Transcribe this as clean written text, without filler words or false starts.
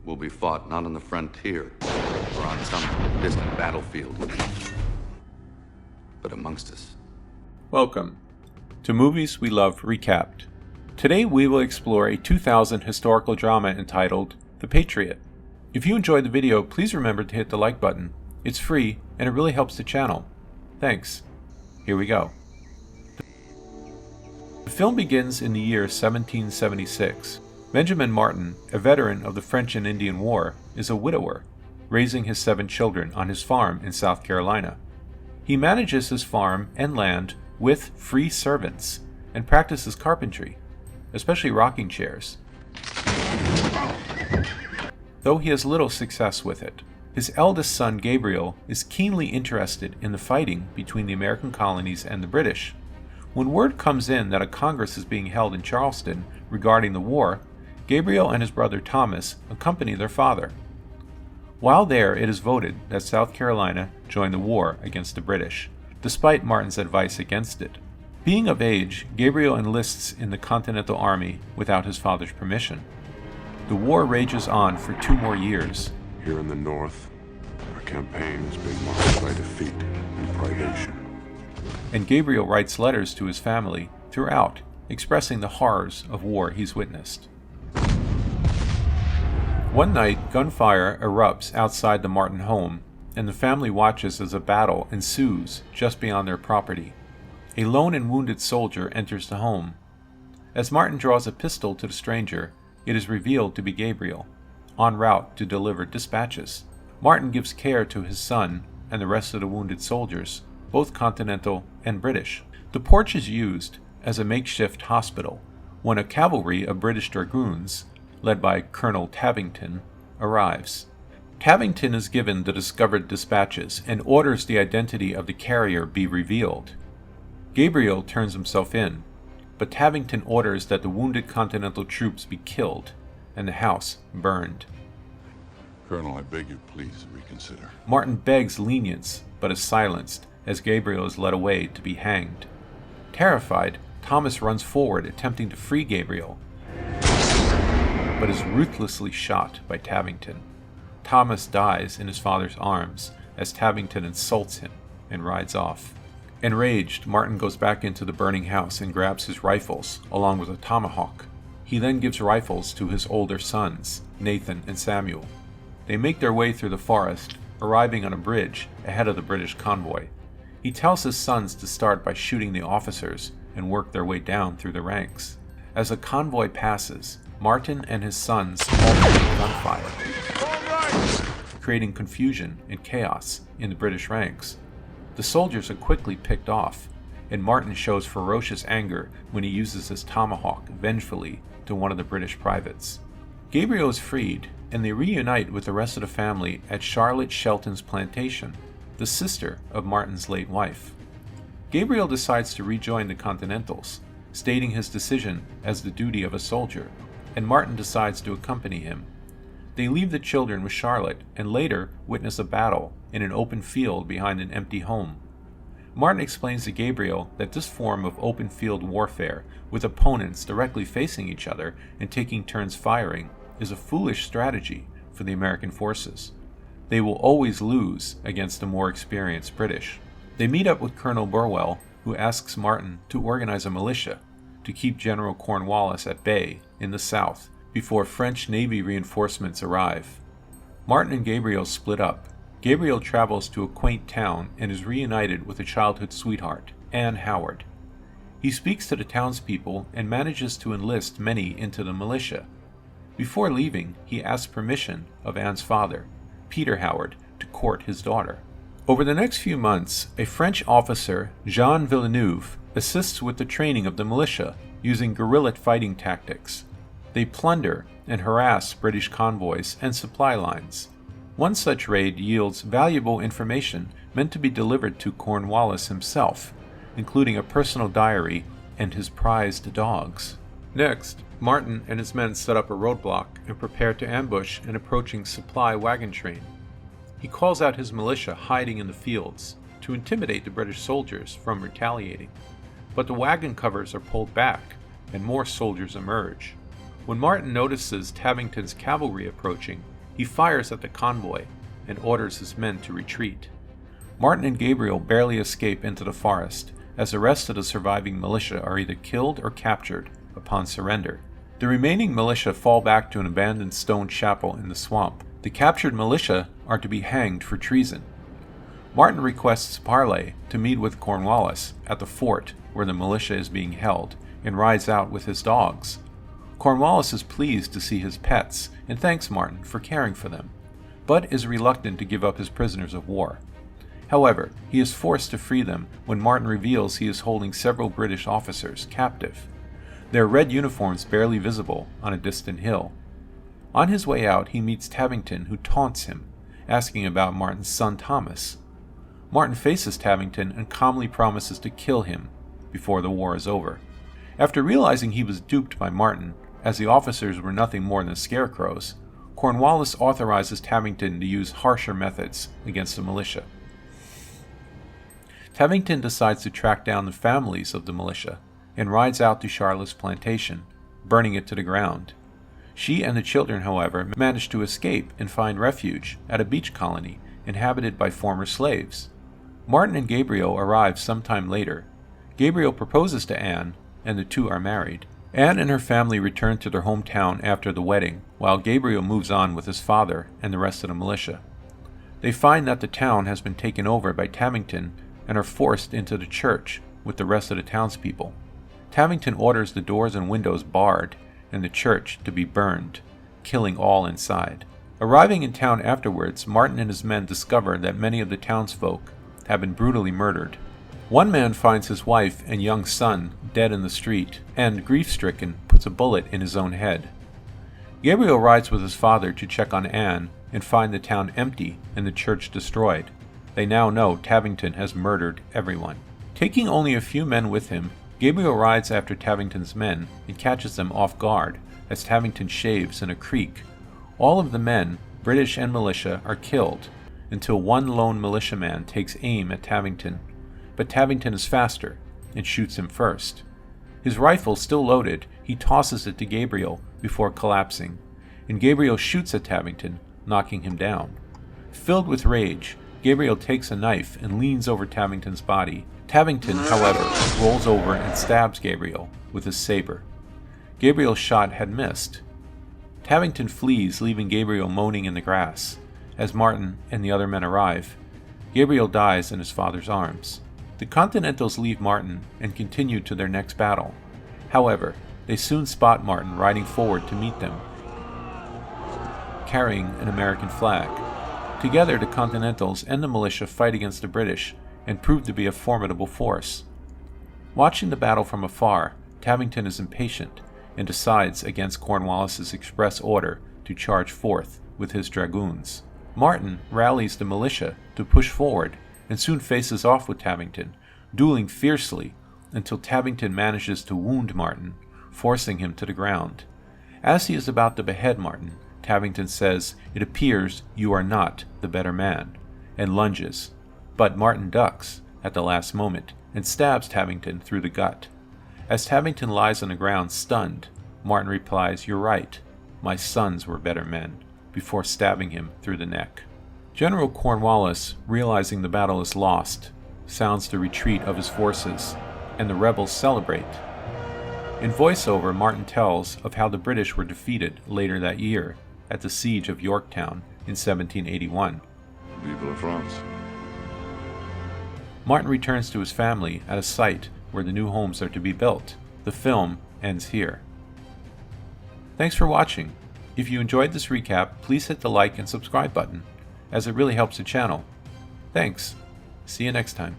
will be fought not on the frontier or on some distant battlefield, but amongst us. Welcome to Movies We Love Recapped. Today we will explore a 2000 historical drama entitled The Patriot. If you enjoyed the video, please remember to hit the like button. It's free and it really helps the channel. Thanks. Here we go. The film begins in the year 1776. Benjamin Martin, a veteran of the French and Indian War, is a widower, raising his 7 children on his farm in South Carolina. He manages his farm and land with free servants and practices carpentry, especially rocking chairs, though he has little success with it. His eldest son, Gabriel, is keenly interested in the fighting between the American colonies and the British. When word comes in that a congress is being held in Charleston regarding the war, Gabriel and his brother Thomas accompany their father. While there, it is voted that South Carolina join the war against the British, despite Martin's advice against it. Being of age, Gabriel enlists in the Continental Army without his father's permission. The war rages on for 2 more years. Here in the North, our campaign is being marked by defeat and privation. And Gabriel writes letters to his family throughout, expressing the horrors of war he's witnessed. One night, gunfire erupts outside the Martin home, and the family watches as a battle ensues just beyond their property. A lone and wounded soldier enters the home. As Martin draws a pistol to the stranger, it is revealed to be Gabriel, en route to deliver dispatches. Martin gives care to his son and the rest of the wounded soldiers, both Continental and British. The porch is used as a makeshift hospital when a cavalry of British dragoons, led by Colonel Tavington, arrives. Tavington is given the discovered dispatches and orders the identity of the carrier be revealed. Gabriel turns himself in, but Tavington orders that the wounded Continental troops be killed and the house burned. Colonel, I beg you please reconsider. Martin begs lenience, but is silenced as Gabriel is led away to be hanged. Terrified, Thomas runs forward attempting to free Gabriel, but is ruthlessly shot by Tavington. Thomas dies in his father's arms as Tavington insults him and rides off. Enraged, Martin goes back into the burning house and grabs his rifles, along with a tomahawk. He then gives rifles to his older sons, Nathan and Samuel. They make their way through the forest, arriving on a bridge ahead of the British convoy. He tells his sons to start by shooting the officers and work their way down through the ranks. As the convoy passes, Martin and his sons alternate gunfire, creating confusion and chaos in the British ranks. The soldiers are quickly picked off, and Martin shows ferocious anger when he uses his tomahawk vengefully to one of the British privates. Gabriel is freed, and they reunite with the rest of the family at Charlotte Shelton's plantation, the sister of Martin's late wife. Gabriel decides to rejoin the Continentals, stating his decision as the duty of a soldier, and Martin decides to accompany him. They leave the children with Charlotte and later witness a battle in an open field behind an empty home. Martin explains to Gabriel that this form of open field warfare, with opponents directly facing each other and taking turns firing, is a foolish strategy for the American forces. They will always lose against the more experienced British. They meet up with Colonel Burwell, who asks Martin to organize a militia to keep General Cornwallis at bay in the south before French Navy reinforcements arrive. Martin and Gabriel split up. Gabriel travels to a quaint town and is reunited with a childhood sweetheart, Anne Howard. He speaks to the townspeople and manages to enlist many into the militia. Before leaving, he asks permission of Anne's father, Peter Howard, to court his daughter. Over the next few months, a French officer, Jean Villeneuve, assists with the training of the militia using guerrilla fighting tactics. They plunder and harass British convoys and supply lines. One such raid yields valuable information meant to be delivered to Cornwallis himself, including a personal diary and his prized dogs. Next, Martin and his men set up a roadblock and prepare to ambush an approaching supply wagon train. He calls out his militia hiding in the fields to intimidate the British soldiers from retaliating, but the wagon covers are pulled back and more soldiers emerge. When Martin notices Tavington's cavalry approaching, He fires at the convoy and orders his men to retreat. Martin and Gabriel barely escape into the forest, as the rest of the surviving militia are either killed or captured upon surrender. The remaining militia fall back to an abandoned stone chapel in the swamp. The captured militia are to be hanged for treason. Martin requests parley to meet with Cornwallis at the fort where the militia is being held, and rides out with his dogs. Cornwallis is pleased to see his pets and thanks Martin for caring for them, but is reluctant to give up his prisoners of war. However, he is forced to free them when Martin reveals he is holding several British officers captive, their red uniforms barely visible on a distant hill. On his way out, he meets Tabington, who taunts him, asking about Martin's son Thomas. Martin faces Tabington and calmly promises to kill him before the war is over. After realizing he was duped by Martin, as the officers were nothing more than scarecrows, Cornwallis authorizes Tabington to use harsher methods against the militia. Tabington decides to track down the families of the militia and rides out to Charlotte's plantation, burning it to the ground. She and the children, however, manage to escape and find refuge at a beach colony inhabited by former slaves. Martin and Gabriel arrive sometime later. Gabriel proposes to Anne, and the two are married. Anne and her family return to their hometown after the wedding, while Gabriel moves on with his father and the rest of the militia. They find that the town has been taken over by Tabington and are forced into the church with the rest of the townspeople. Tabington orders the doors and windows barred and the church to be burned, killing all inside. Arriving in town afterwards, Martin and his men discover that many of the townsfolk have been brutally murdered. One man finds his wife and young son dead in the street, and, grief-stricken, puts a bullet in his own head. Gabriel rides with his father to check on Anne and find the town empty and the church destroyed. They now know Tabington has murdered everyone. Taking only a few men with him, Gabriel rides after Tabington's men and catches them off guard as Tabington shaves in a creek. All of the men, British and militia, are killed until one lone militiaman takes aim at Tabington, but Tabington is faster and shoots him first. His rifle still loaded, he tosses it to Gabriel before collapsing, and Gabriel shoots at Tabington, knocking him down. Filled with rage, Gabriel takes a knife and leans over Tabington's body. Tabington, however, rolls over and stabs Gabriel with his saber. Gabriel's shot had missed. Tabington flees, leaving Gabriel moaning in the grass. As Martin and the other men arrive, Gabriel dies in his father's arms. The Continentals leave Martin and continue to their next battle. However, they soon spot Martin riding forward to meet them, carrying an American flag. Together, the Continentals and the militia fight against the British and prove to be a formidable force. Watching the battle from afar, Tabington is impatient and decides against Cornwallis's express order to charge forth with his dragoons. Martin rallies the militia to push forward and soon faces off with Tabington, dueling fiercely until Tabington manages to wound Martin, forcing him to the ground. As he is about to behead Martin, Tabington says, "It appears you are not the better man," and lunges, but Martin ducks at the last moment and stabs Tabington through the gut. As Tabington lies on the ground stunned, Martin replies, "You're right, my sons were better men," before stabbing him through the neck. General Cornwallis, realizing the battle is lost, sounds the retreat of his forces, and the rebels celebrate. In voiceover, Martin tells of how the British were defeated later that year at the siege of Yorktown in 1781. Vive la France. Martin returns to his family at a site where the new homes are to be built. The film ends here. Thanks for watching. If you enjoyed this recap, please hit the like and subscribe button, as it really helps the channel. Thanks. See you next time.